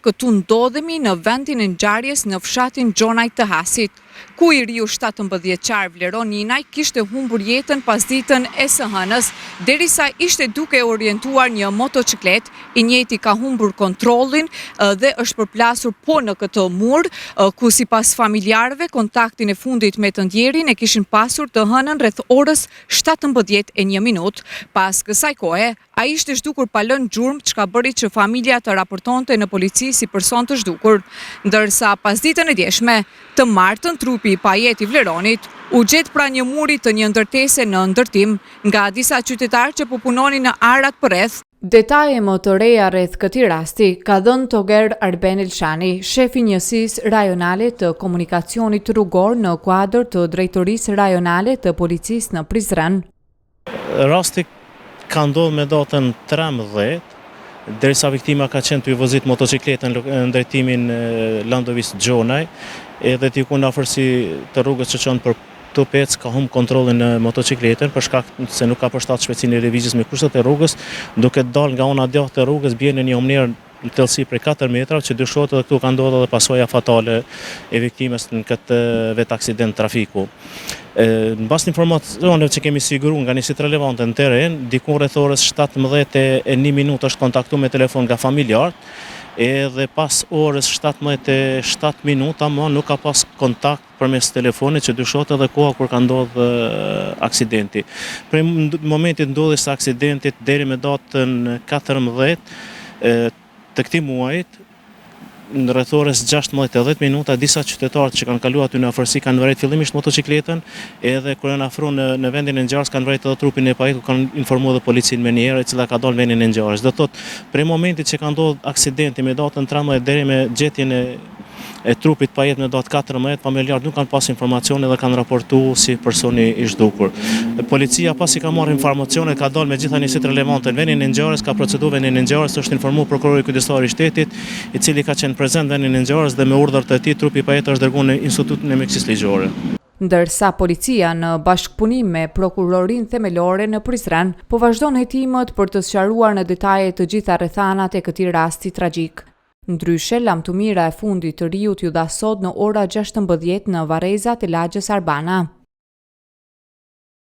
këtu ndodhemi në vendin e ngjarjes në fshatin Gjonaj të Hasit, ku i riu 17-vjeçar Vleron Ninaj kishte humbur jetën pas ditën e së hënës, derisa ishte duke orientuar një motociklet. I njëjti ka humbur kontrollin dhe është përplasur po në këtë mur, ku sipas familjarëve kontaktin e fundit me të ndjerin e kishin pasur të hënën rreth orës 17:01. Pas kësaj kohe, ai ishte zhdukur pa lënë gjurmë, çka bëri që familja të raportonte në polici si person të zhdukur, ndërsa pas ditën e djeshme, të martën trupi i pajet i Vleronit u gjet pra një muri të një ndërtese në ndërtim nga disa qytetarë që po punonin në arat përreth. Detaje më të reja rreth këtij rasti ka dhënë Toger Arben Elshani, shefi njësisë rajonale të komunikacionit rrugor në kuadër të drejtorisë rajonale të policisë në Prizren. Rasti ka ndodhur me datën 13, derisa viktima ka qenë të vozit motocikletën në drejtimin Landovis Gjonaj, edhe diku në afërsi të rrugës që çon për Tupec ka humb kontrollin në motocikletën për shkak se nuk ka përshtat shpejtësinë e lëvizjes me kushtet e rrugës, duke dalë nga ana djathtë e rrugës bie në një humner në thellësi prej 4 metra, që dyshohet edhe këtu ka ndodhur edhe pasoja fatale e viktimës në këtë vet aksident trafiku. Në bazë të informacioneve që kemi siguruar nga njësit relevante në teren, diku rreth orës 17:01 është kontaktuar me telefon nga familjarët, edhe pas orës 17:07 më nuk ka pas kontakt përmes telefonit, që dyshohet edhe koha kur ka ndodhur aksidenti. Prej momentit ndodhjes së aksidentit deri me datën 14 të këtij muajit, në rreth orës 16:10 disa qytetarë që kanë kaluar aty në afërsi kanë vërejt fillimisht motocikletën, edhe kur janë afruar në vendin e ngjarjes kanë vërejt edhe trupin e pajet, ku kanë informuar edhe policinë me njëherë, e cila ka dalë në vendin e ngjarjes. Do thotë, prej momentit që ka ndodhur aksidenti me datën 13 deri me gjetjen e trupit pajet në datë 14, familjarët nuk kanë pas informacione dhe kanë raportuar si personi i zhdukur. Policia pasi ka marrë informacione, ka dalë me gjitha njësit relevante në vendin e ngjarjes, ka proceduar vendin e ngjarjes, është informuar prokurori kujdestar i shtetit, i cili ka qenë prezent në vendin e ngjarjes dhe me urdhër të tij trupi i pajet është dërguar në Institutin e Mjekësisë Ligjore. Ndërsa policia në bashkëpunim me prokurorinë themelore në Prizren po vazhdon hetimet për të sqaruar në detaje të gjitha rrethanat e këtij rasti tragjik. Ndryshe, lamtumira e fundit të riut ju dha sot në ora 16 në varrezat e lagjës Arbana.